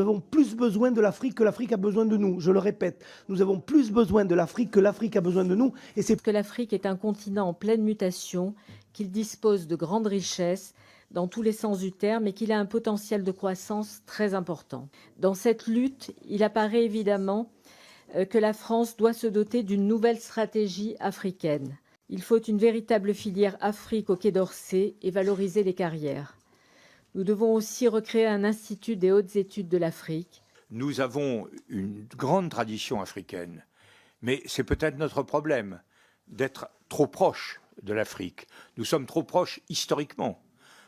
Nous avons plus besoin de l'Afrique que l'Afrique a besoin de nous. Je le répète, nous avons plus besoin de l'Afrique que l'Afrique a besoin de nous. Et c'est que l'Afrique est un continent en pleine mutation, qu'il dispose de grandes richesses dans tous les sens du terme et qu'il a un potentiel de croissance très important. Dans cette lutte, il apparaît évidemment que la France doit se doter d'une nouvelle stratégie africaine. Il faut une véritable filière Afrique au Quai d'Orsay et valoriser les carrières. Nous devons aussi recréer un institut des hautes études de l'Afrique. Nous avons une grande tradition africaine, mais c'est peut-être notre problème d'être trop proche de l'Afrique. Nous sommes trop proches historiquement,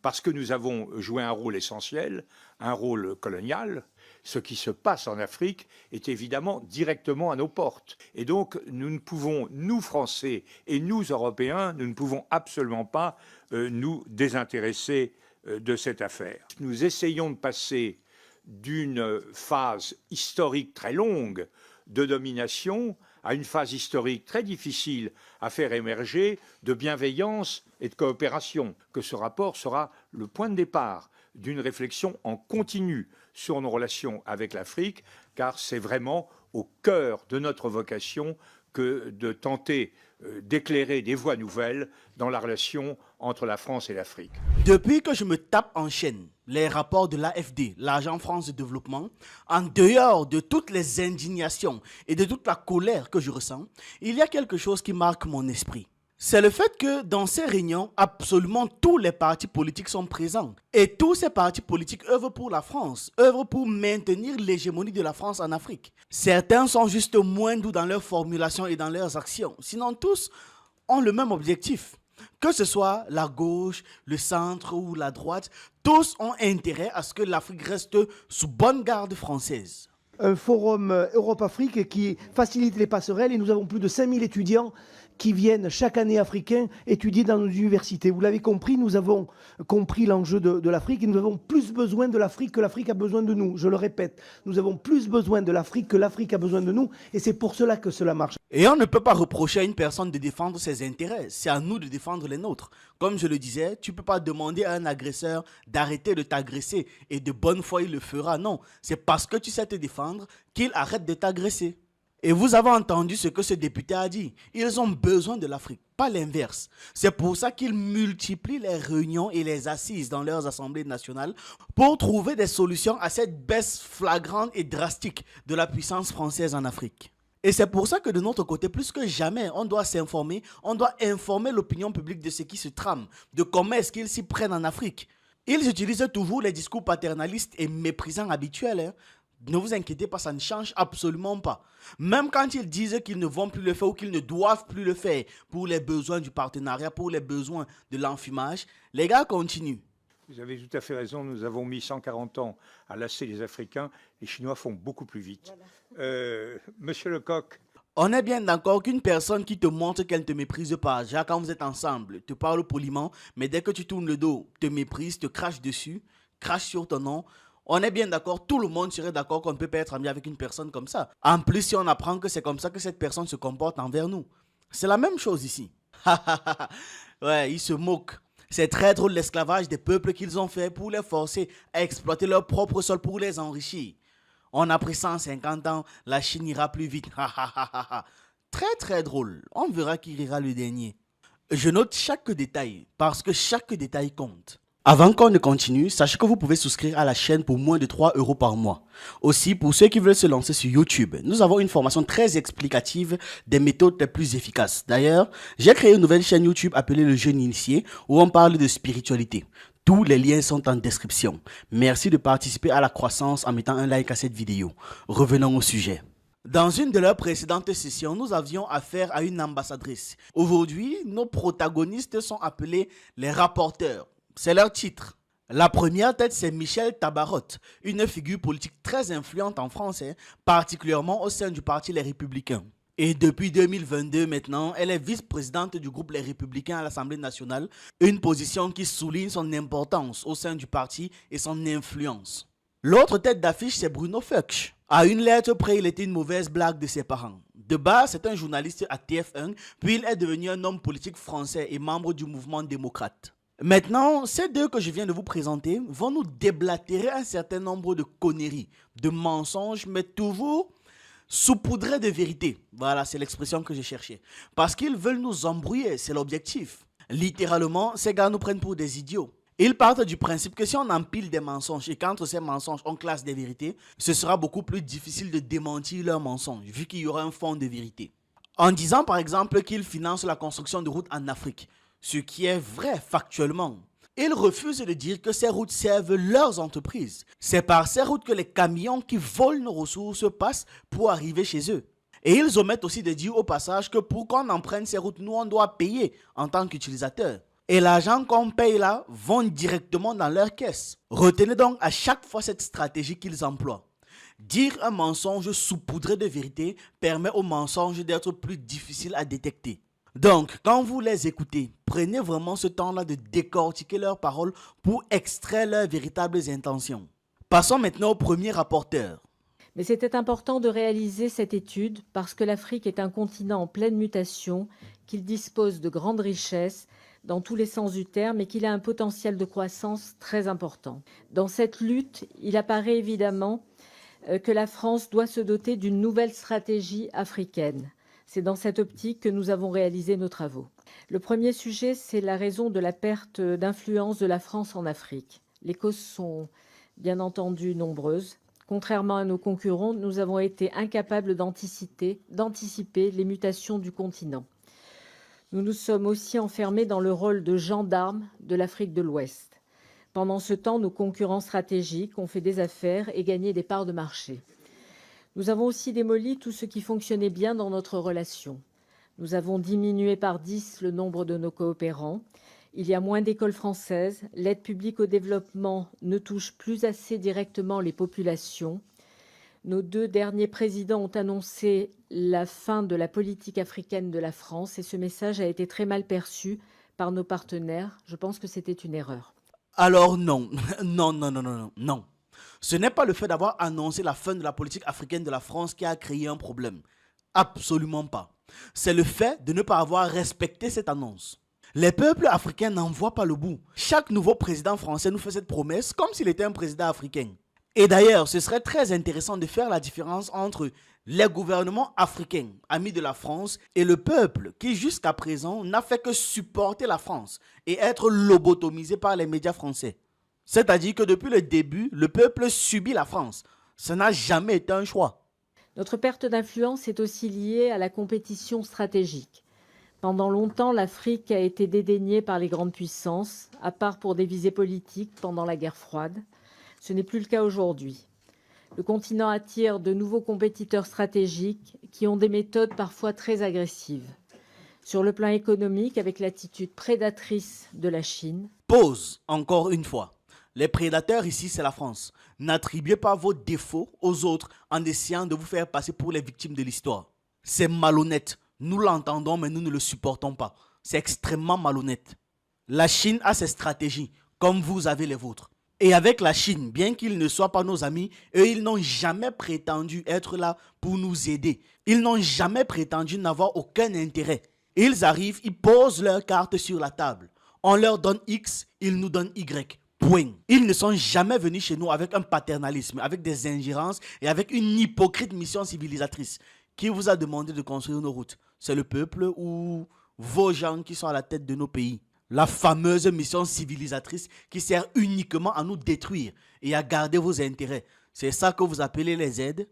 parce que nous avons joué un rôle essentiel, un rôle colonial. Ce qui se passe en Afrique est évidemment directement à nos portes. Et donc, nous ne pouvons, nous Français et nous Européens, nous ne pouvons absolument pas nous désintéresser de cette affaire. Nous essayons de passer d'une phase historique très longue de domination à une phase historique très difficile à faire émerger de bienveillance et de coopération, que ce rapport sera le point de départ d'une réflexion en continu sur nos relations avec l'Afrique, car c'est vraiment au cœur de notre vocation que de tenter d'éclairer des voies nouvelles dans la relation entre la France et l'Afrique. Depuis que je me tape en chaîne les rapports de l'AFD, l'Agence France de Développement, en dehors de toutes les indignations et de toute la colère que je ressens, il y a quelque chose qui marque mon esprit. C'est le fait que dans ces réunions, absolument tous les partis politiques sont présents. Et tous ces partis politiques œuvrent pour la France, œuvrent pour maintenir l'hégémonie de la France en Afrique. Certains sont juste moins doux dans leurs formulations et dans leurs actions. Sinon, tous ont le même objectif. Que ce soit la gauche, le centre ou la droite, tous ont intérêt à ce que l'Afrique reste sous bonne garde française. Un forum Europe-Afrique qui facilite les passerelles et nous avons plus de 5000 étudiants qui viennent chaque année africains étudier dans nos universités. Vous l'avez compris, nous avons compris l'enjeu de l'Afrique et nous avons plus besoin de l'Afrique que l'Afrique a besoin de nous. Je le répète, nous avons plus besoin de l'Afrique que l'Afrique a besoin de nous et c'est pour cela que cela marche. Et on ne peut pas reprocher à une personne de défendre ses intérêts, c'est à nous de défendre les nôtres. Comme je le disais, tu ne peux pas demander à un agresseur d'arrêter de t'agresser et de bonne foi il le fera. Non, c'est parce que tu sais te défendre qu'il arrête de t'agresser. Et vous avez entendu ce que ce député a dit. Ils ont besoin de l'Afrique, pas l'inverse. C'est pour ça qu'ils multiplient les réunions et les assises dans leurs assemblées nationales pour trouver des solutions à cette baisse flagrante et drastique de la puissance française en Afrique. Et c'est pour ça que de notre côté, plus que jamais, on doit s'informer, on doit informer l'opinion publique de ce qui se trame, de comment est-ce qu'ils s'y prennent en Afrique. Ils utilisent toujours les discours paternalistes et méprisants habituels, hein. Ne vous inquiétez pas, ça ne change absolument pas. Même quand ils disent qu'ils ne vont plus le faire ou qu'ils ne doivent plus le faire pour les besoins du partenariat, pour les besoins de l'enfumage, les gars continuent. Vous avez tout à fait raison, nous avons mis 140 ans à lasser les Africains. Les Chinois font beaucoup plus vite. Voilà. Monsieur Lecoq. On est bien d'accord qu'une personne qui te montre qu'elle ne te méprise pas, déjà quand vous êtes ensemble, te parle poliment, mais dès que tu tournes le dos, te méprise, te crache dessus, crache sur ton nom. On est bien d'accord, tout le monde serait d'accord qu'on ne peut pas être ami avec une personne comme ça. En plus, si on apprend que c'est comme ça que cette personne se comporte envers nous. C'est la même chose ici. Ouais, ils se moquent. C'est très drôle l'esclavage des peuples qu'ils ont fait pour les forcer à exploiter leur propre sol pour les enrichir. On a pris 150 ans, la Chine ira plus vite. Très très drôle. On verra qui rira le dernier. Je note chaque détail parce que chaque détail compte. Avant qu'on ne continue, sachez que vous pouvez souscrire à la chaîne pour moins de 3 € par mois. Aussi, pour ceux qui veulent se lancer sur YouTube, nous avons une formation très explicative des méthodes les plus efficaces. D'ailleurs, j'ai créé une nouvelle chaîne YouTube appelée Le Jeune Initié où on parle de spiritualité. Tous les liens sont en description. Merci de participer à la croissance en mettant un like à cette vidéo. Revenons au sujet. Dans une de leurs précédentes sessions, nous avions affaire à une ambassadrice. Aujourd'hui, nos protagonistes sont appelés les rapporteurs. C'est leur titre. La première tête, c'est Michèle Tabarotte, une figure politique très influente en France, particulièrement au sein du parti Les Républicains. Et depuis 2022 maintenant, elle est vice-présidente du groupe Les Républicains à l'Assemblée nationale, une position qui souligne son importance au sein du parti et son influence. L'autre tête d'affiche, c'est Bruno Fuchs. À une lettre près, il était une mauvaise blague de ses parents. De base, c'est un journaliste à TF1, puis il est devenu un homme politique français et membre du mouvement démocrate. Maintenant, ces deux que je viens de vous présenter vont nous déblatérer un certain nombre de conneries, de mensonges, mais toujours saupoudrés de vérité. Voilà, c'est l'expression que j'ai cherchée. Parce qu'ils veulent nous embrouiller, c'est l'objectif. Littéralement, ces gars nous prennent pour des idiots. Ils partent du principe que si on empile des mensonges et qu'entre ces mensonges on classe des vérités, ce sera beaucoup plus difficile de démentir leurs mensonges, vu qu'il y aura un fond de vérité. En disant par exemple qu'ils financent la construction de routes en Afrique, ce qui est vrai factuellement. Ils refusent de dire que ces routes servent leurs entreprises. C'est par ces routes que les camions qui volent nos ressources passent pour arriver chez eux. Et ils omettent aussi de dire au passage que pour qu'on emprunte ces routes, nous on doit payer en tant qu'utilisateurs. Et l'argent qu'on paye là vont directement dans leur caisse. Retenez donc à chaque fois cette stratégie qu'ils emploient. Dire un mensonge saupoudré de vérité permet au mensonge d'être plus difficile à détecter. Donc, quand vous les écoutez, prenez vraiment ce temps-là de décortiquer leurs paroles pour extraire leurs véritables intentions. Passons maintenant au premier rapporteur. Mais c'était important de réaliser cette étude parce que l'Afrique est un continent en pleine mutation, qu'il dispose de grandes richesses dans tous les sens du terme et qu'il a un potentiel de croissance très important. Dans cette lutte, il apparaît évidemment que la France doit se doter d'une nouvelle stratégie africaine. C'est dans cette optique que nous avons réalisé nos travaux. Le premier sujet, c'est la raison de la perte d'influence de la France en Afrique. Les causes sont bien entendu nombreuses. Contrairement à nos concurrents, nous avons été incapables d'anticiper les mutations du continent. Nous nous sommes aussi enfermés dans le rôle de gendarmes de l'Afrique de l'Ouest. Pendant ce temps, nos concurrents stratégiques ont fait des affaires et gagné des parts de marché. Nous avons aussi démoli tout ce qui fonctionnait bien dans notre relation. Nous avons diminué par 10 le nombre de nos coopérants. Il y a moins d'écoles françaises. L'aide publique au développement ne touche plus assez directement les populations. Nos 2 derniers présidents ont annoncé la fin de la politique africaine de la France et ce message a été très mal perçu par nos partenaires. Je pense que c'était une erreur. Alors non, non. Ce n'est pas le fait d'avoir annoncé la fin de la politique africaine de la France qui a créé un problème. Absolument pas. C'est le fait de ne pas avoir respecté cette annonce. Les peuples africains n'en voient pas le bout. Chaque nouveau président français nous fait cette promesse comme s'il était un président africain. Et d'ailleurs, ce serait très intéressant de faire la différence entre les gouvernements africains, amis de la France, et le peuple qui jusqu'à présent n'a fait que supporter la France et être lobotomisé par les médias français. C'est-à-dire que depuis le début, le peuple subit la France. Ça n'a jamais été un choix. Notre perte d'influence est aussi liée à la compétition stratégique. Pendant longtemps, l'Afrique a été dédaignée par les grandes puissances, à part pour des visées politiques pendant la guerre froide. Ce n'est plus le cas aujourd'hui. Le continent attire de nouveaux compétiteurs stratégiques qui ont des méthodes parfois très agressives. Sur le plan économique, avec l'attitude prédatrice de la Chine. Pause, encore une fois. Les prédateurs ici, c'est la France. N'attribuez pas vos défauts aux autres en essayant de vous faire passer pour les victimes de l'histoire. C'est malhonnête. Nous l'entendons, mais nous ne le supportons pas. C'est extrêmement malhonnête. La Chine a ses stratégies, comme vous avez les vôtres. Et avec la Chine, bien qu'ils ne soient pas nos amis, eux, ils n'ont jamais prétendu être là pour nous aider. Ils n'ont jamais prétendu n'avoir aucun intérêt. Ils arrivent, ils posent leurs cartes sur la table. On leur donne X, ils nous donnent Y. Point. Ils ne sont jamais venus chez nous avec un paternalisme, avec des ingérences et avec une hypocrite mission civilisatrice. Qui vous a demandé de construire nos routes? C'est le peuple ou vos gens qui sont à la tête de nos pays? La fameuse mission civilisatrice qui sert uniquement à nous détruire et à garder vos intérêts. C'est ça que vous appelez les aides?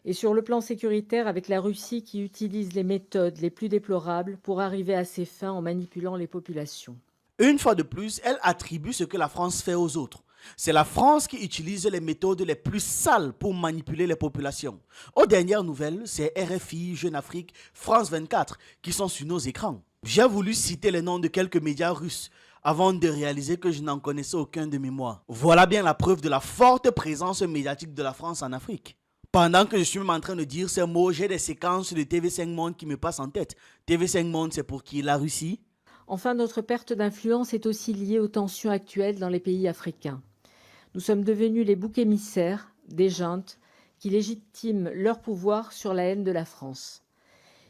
Et sur le plan sécuritaire, avec la Russie qui utilise les méthodes les plus déplorables pour arriver à ses fins en manipulant les populations. Une fois de plus, elle attribue ce que la France fait aux autres. C'est la France qui utilise les méthodes les plus sales pour manipuler les populations. Aux dernières nouvelles, c'est RFI, Jeune Afrique, France 24 qui sont sur nos écrans. J'ai voulu citer les noms de quelques médias russes avant de réaliser que je n'en connaissais aucun de mémoire. Voilà bien la preuve de la forte présence médiatique de la France en Afrique. Pendant que je suis même en train de dire ces mots, j'ai des séquences de TV5 Monde qui me passent en tête. TV5 Monde, c'est pour qui? La Russie? Enfin, notre perte d'influence est aussi liée aux tensions actuelles dans les pays africains. Nous sommes devenus les boucs émissaires des juntes qui légitiment leur pouvoir sur la haine de la France.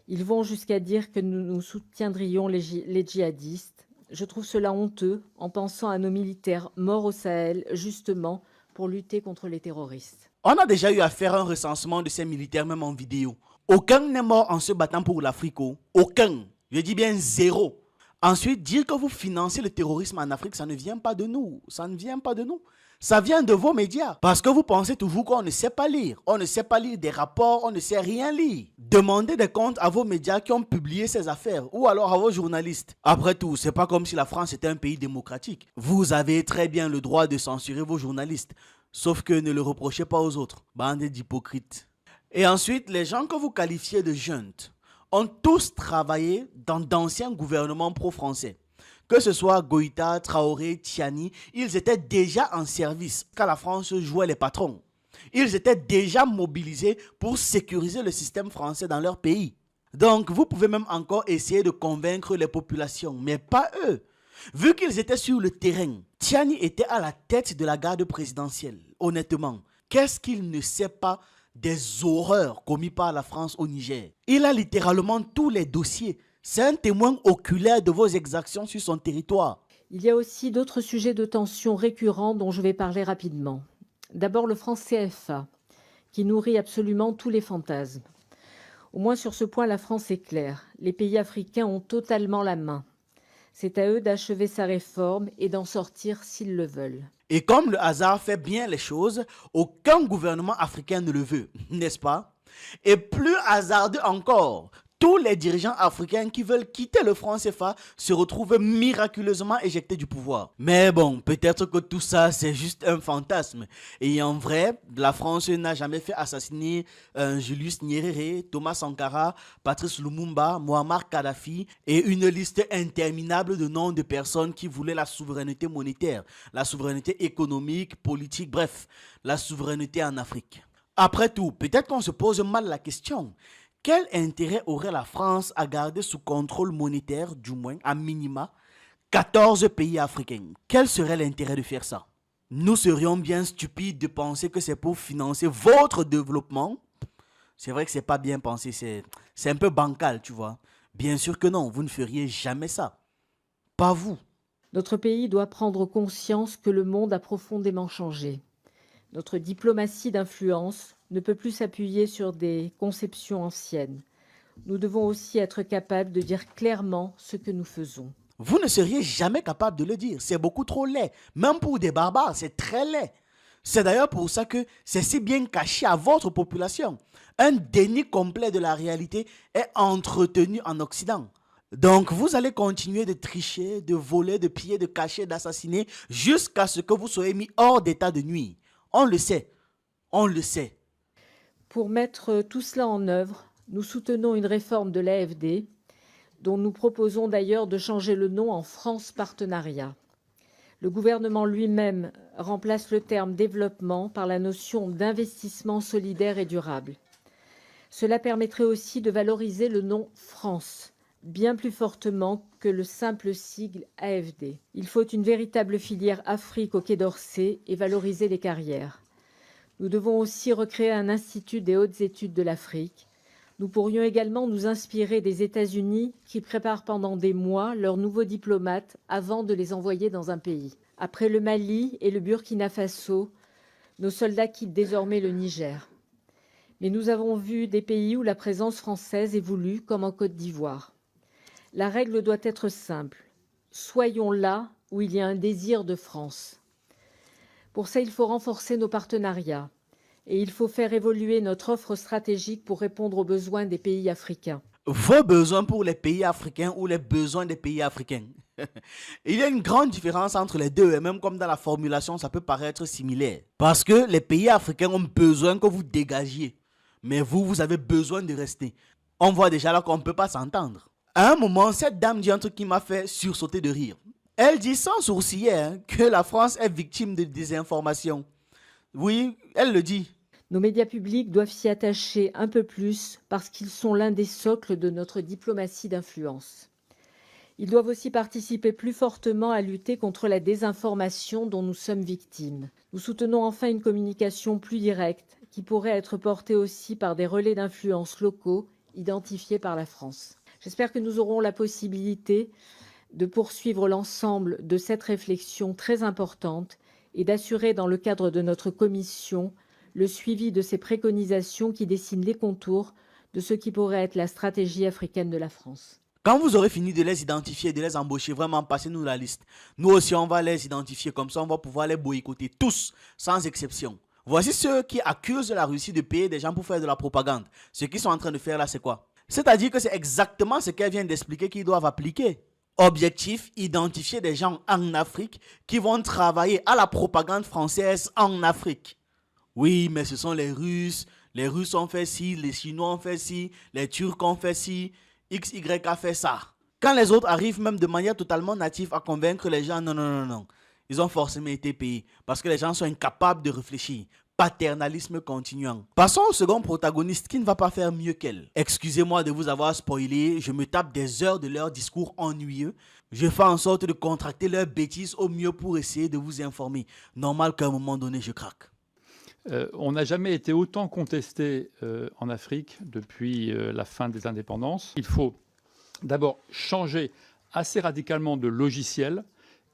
Ils vont jusqu'à dire que nous soutiendrions les djihadistes. Je trouve cela honteux en pensant à nos militaires morts au Sahel, justement pour lutter contre les terroristes. On a déjà eu à faire un recensement de ces militaires, même en vidéo. Aucun n'est mort en se battant pour l'Afrique. Aucun. Je dis bien zéro. Ensuite, dire que vous financez le terrorisme en Afrique, ça ne vient pas de nous. Ça ne vient pas de nous. Ça vient de vos médias. Parce que vous pensez toujours qu'on ne sait pas lire. On ne sait pas lire des rapports, on ne sait rien lire. Demandez des comptes à vos médias qui ont publié ces affaires ou alors à vos journalistes. Après tout, c'est pas comme si la France était un pays démocratique. Vous avez très bien le droit de censurer vos journalistes. Sauf que ne le reprochez pas aux autres. Bande d'hypocrites. Et ensuite, les gens que vous qualifiez de juntes ont tous travaillé dans d'anciens gouvernements pro-français. Que ce soit Goïta, Traoré, Tiani, ils étaient déjà en service quand la France jouait les patrons. Ils étaient déjà mobilisés pour sécuriser le système français dans leur pays. Donc, vous pouvez même encore essayer de convaincre les populations, mais pas eux. Vu qu'ils étaient sur le terrain, Tiani était à la tête de la garde présidentielle. Honnêtement, qu'est-ce qu'il ne sait pas des horreurs commises par la France au Niger? Il a littéralement tous les dossiers. C'est un témoin oculaire de vos exactions sur son territoire. Il y a aussi d'autres sujets de tension récurrents dont je vais parler rapidement. D'abord le franc CFA, qui nourrit absolument tous les fantasmes. Au moins sur ce point, la France est claire. Les pays africains ont totalement la main. C'est à eux d'achever sa réforme et d'en sortir s'ils le veulent. Et comme le hasard fait bien les choses, aucun gouvernement africain ne le veut, n'est-ce pas? Et plus hasardeux encore, tous les dirigeants africains qui veulent quitter le franc CFA se retrouvent miraculeusement éjectés du pouvoir. Mais bon, peut-être que tout ça, c'est juste un fantasme. Et en vrai, la France n'a jamais fait assassiner Julius Nyerere, Thomas Sankara, Patrice Lumumba, Muammar Kadhafi et une liste interminable de noms de personnes qui voulaient la souveraineté monétaire, la souveraineté économique, politique, bref, la souveraineté en Afrique. Après tout, peut-être qu'on se pose mal la question. Quel intérêt aurait la France à garder sous contrôle monétaire, du moins à minima, 14 pays africains? Quel serait l'intérêt de faire ça? Nous serions bien stupides de penser que c'est pour financer votre développement. C'est vrai que c'est pas bien pensé, c'est un peu bancal, tu vois. Bien sûr que non, vous ne feriez jamais ça. Pas vous. Notre pays doit prendre conscience que le monde a profondément changé. Notre diplomatie d'influence ne peut plus s'appuyer sur des conceptions anciennes. Nous devons aussi être capables de dire clairement ce que nous faisons. Vous ne seriez jamais capable de le dire. C'est beaucoup trop laid. Même pour des barbares, c'est très laid. C'est d'ailleurs pour ça que c'est si bien caché à votre population. Un déni complet de la réalité est entretenu en Occident. Donc vous allez continuer de tricher, de voler, de piller, de cacher, d'assassiner jusqu'à ce que vous soyez mis hors d'état de nuire. On le sait. On le sait. Pour mettre tout cela en œuvre, nous soutenons une réforme de l'AFD, dont nous proposons d'ailleurs de changer le nom en France Partenariat. Le gouvernement lui-même remplace le terme développement par la notion d'investissement solidaire et durable. Cela permettrait aussi de valoriser le nom France, bien plus fortement que le simple sigle AFD. Il faut une véritable filière Afrique au Quai d'Orsay et valoriser les carrières. Nous devons aussi recréer un institut des hautes études de l'Afrique. Nous pourrions également nous inspirer des États-Unis qui préparent pendant des mois leurs nouveaux diplomates avant de les envoyer dans un pays. Après le Mali et le Burkina Faso, nos soldats quittent désormais le Niger. Mais nous avons vu des pays où la présence française est voulue, comme en Côte d'Ivoire. La règle doit être simple. Soyons là où il y a un désir de France. Pour ça, il faut renforcer nos partenariats et il faut faire évoluer notre offre stratégique pour répondre aux besoins des pays africains. Vos besoins pour les pays africains ou les besoins des pays africains. Il y a une grande différence entre les deux et même comme dans la formulation, ça peut paraître similaire. Parce que les pays africains ont besoin que vous dégagiez. Mais vous avez besoin de rester. On voit déjà là qu'on ne peut pas s'entendre. À un moment, cette dame dit un truc qui m'a fait sursauter de rire. Elle dit sans sourciller que la France est victime de désinformation. Oui, elle le dit. Nos médias publics doivent s'y attacher un peu plus parce qu'ils sont l'un des socles de notre diplomatie d'influence. Ils doivent aussi participer plus fortement à lutter contre la désinformation dont nous sommes victimes. Nous soutenons enfin une communication plus directe qui pourrait être portée aussi par des relais d'influence locaux identifiés par la France. J'espère que nous aurons la possibilité de poursuivre l'ensemble de cette réflexion très importante et d'assurer dans le cadre de notre commission le suivi de ces préconisations qui dessinent les contours de ce qui pourrait être la stratégie africaine de la France. Quand vous aurez fini de les identifier, de les embaucher, vraiment passez-nous la liste. Nous aussi, on va les identifier comme ça, on va pouvoir les boycotter tous, sans exception. Voici ceux qui accusent la Russie de payer des gens pour faire de la propagande. Ce qu'ils sont en train de faire là, c'est quoi? C'est-à-dire que c'est exactement ce qu'elle vient d'expliquer qu'ils doivent appliquer. Objectif, identifier des gens en Afrique qui vont travailler à la propagande française en Afrique. Oui, mais ce sont les Russes. Les Russes ont fait ci, les Chinois ont fait ci, les Turcs ont fait ci, XY a fait ça. Quand les autres arrivent même de manière totalement native à convaincre les gens, non. Ils ont forcément été payés parce que les gens sont incapables de réfléchir. Paternalisme continuant. Passons au second protagoniste qui ne va pas faire mieux qu'elle. Excusez-moi de vous avoir spoilé, je me tape des heures de leur discours ennuyeux. Je fais en sorte de contracter leurs bêtises au mieux pour essayer de vous informer. Normal qu'à un moment donné, je craque. On n'a jamais été autant contesté en Afrique depuis la fin des indépendances. Il faut d'abord changer assez radicalement de logiciel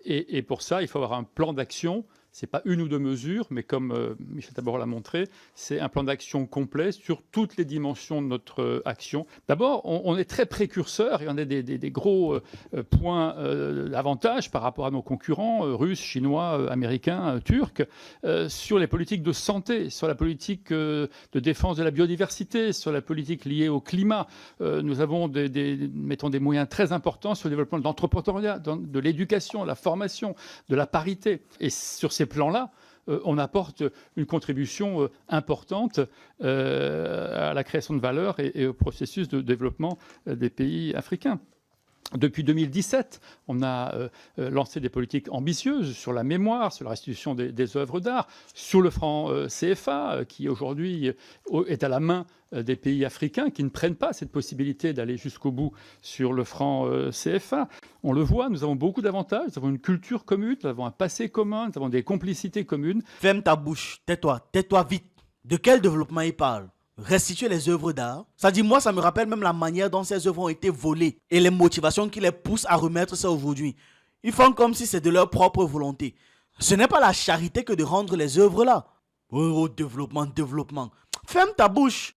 et pour ça, il faut avoir un plan d'action. Ce n'est pas une ou deux mesures, mais comme Michel Tabor l'a montré, c'est un plan d'action complet sur toutes les dimensions de notre action. D'abord, on est très précurseur et on a des gros points d'avantage par rapport à nos concurrents russes, chinois, américains, turcs, sur les politiques de santé, sur la politique de défense de la biodiversité, sur la politique liée au climat. Nous avons mettons des moyens très importants sur le développement de l'entrepreneuriat, de l'éducation, de la formation, de la parité. Et sur ces plans-là, on apporte une contribution importante à la création de valeur et au processus de développement des pays africains. Depuis 2017, on a lancé des politiques ambitieuses sur la mémoire, sur la restitution des œuvres d'art, sur le franc CFA, qui aujourd'hui est à la main des pays africains qui ne prennent pas cette possibilité d'aller jusqu'au bout sur le franc CFA. On le voit, nous avons beaucoup d'avantages, nous avons une culture commune, nous avons un passé commun, nous avons des complicités communes. Ferme ta bouche, tais-toi vite. De quel développement il parle? Restituer les œuvres d'art. Ça dit, moi, ça me rappelle même la manière dont ces œuvres ont été volées et les motivations qui les poussent à remettre ça aujourd'hui. Ils font comme si c'est de leur propre volonté. Ce n'est pas la charité que de rendre les œuvres là. Oh, développement. Ferme ta bouche.